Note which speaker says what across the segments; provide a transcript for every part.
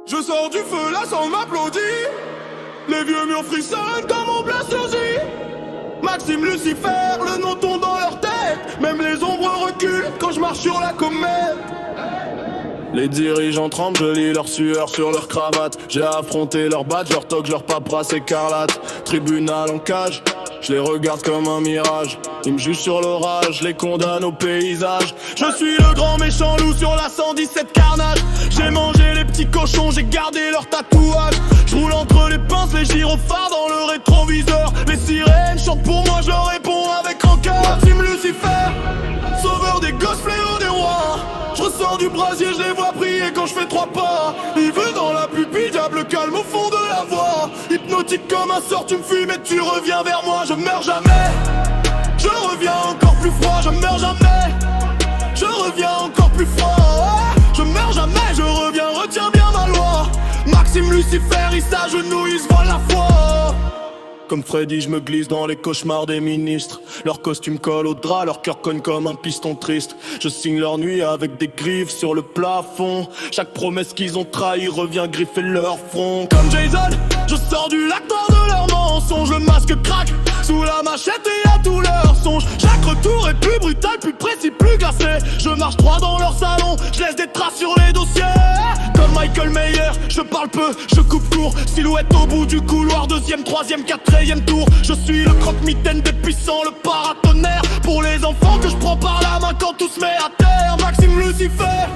Speaker 1: Je sors du feu, la sang m'applaudit. Les vieux murs frissonnent quand mon blas surgit. Maxime Lucifer, le nom tombe dans leur tête. Même les ombres reculent quand je marche sur la comète. Les dirigeants tremblent, je lis leur sueur sur leur cravate. J'ai affronté leur badge, leur toque, leur paperasse écarlate. Tribunal en cage, je les regarde comme un mirage. Ils me jugent sur l'orage, les condamnent au paysage. Je suis le grand méchant loup sur la 117 carnage. J'ai mangé les petits cochons, j'ai gardé leurs tatouages. Je roule entre les pinces, les gyrophares dans le rétroviseur. Les sirènes chantent pour moi, je leur réponds avec rancœur. Maxime Lucifer, sauveur des gosses, fléau des rois. Je ressors du brasier, je les vois prier quand je fais 3 pas. Il veut dans la pupille, diable calme au fond de la voix. Hypnotique comme un sort, tu me fuis mais tu reviens vers moi. Je meurs jamais, je reviens encore plus froid. Je meurs jamais, je reviens encore plus froid. Je meurs jamais, je reviens, retiens bien ma loi. Maxime Lucifer, il s'agenouille, il se vole la foi. Comme Freddy, je me glisse dans les cauchemars des ministres. Leur costume colle au drap, leur cœur cogne comme un piston triste. Je signe leur nuit avec des griffes sur le plafond. Chaque promesse qu'ils ont trahi revient griffer leur front. Comme Jason, je sors du lac de leurs mensonges. Le masque craque sous la machette et à tous leurs songes. Chaque retour est plus brutal, plus précis, plus glacé. Je marche droit dans leur salon, je laisse des traces sur les dossiers. Comme Michael Mayer, je parle peu, je coupe court. Silhouette au bout du couloir, 2e, 3e, 4e tour. Je suis le croque-mitaine des puissants, le paratonnerre. Pour les enfants que je prends par la main quand tout se met à terre. Maxime Lucifer,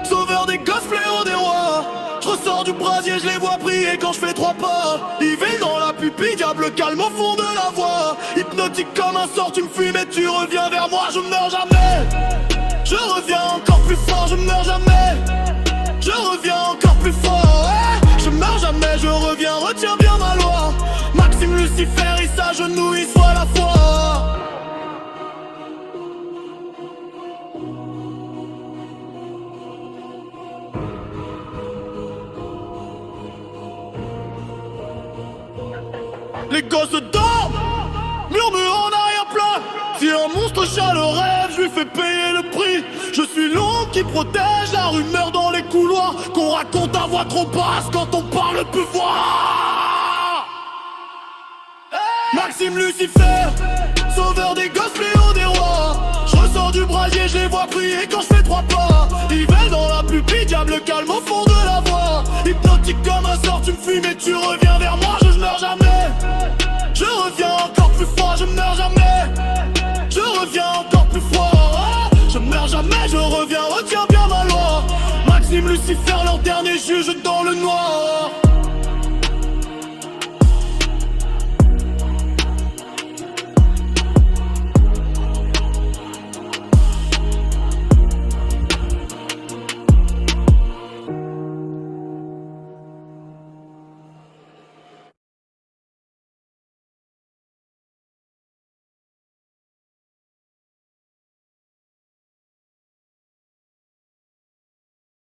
Speaker 1: sauveur des gosses, fléau des rois. Je ressors du brasier, je les vois prier quand je fais 3 pas. Il veille dans la pupille, diable calme au fond de la voix. Hypnotique comme un sort, tu me fuis mais tu reviens vers moi. Je meurs jamais, je reviens encore plus fort. Je meurs jamais, je reviens encore plus fort. Je meurs jamais, je reviens, retiens bien ma loi. Maxime Lucifer, il s'agenouille, il se voit la foi. Les gosses dorment, murmurent en arrière-plan. Si un monstre chat le rêve, je lui fais payer le prix. Je suis l'ombre qui protège la rumeur dans les couloirs. Qu'on raconte à voix trop basse quand on parle de pouvoir. Maxime Lucifer, sauveur des gosses, fléau des rois. Je ressors du brasier, je les vois prier quand je fais 3 pas. Ils veillent dans la pupille, diable calme au fond de la voix. Hypnotique comme un sort, tu me fuis mais tu reviens vers moi. Je meurs jamais, je reviens encore plus froid. Je meurs jamais, je reviens encore plus fort. Je meurs jamais, je reviens, retiens bien ma loi. Maxime Lucifer, leur dernier juge dans le noir.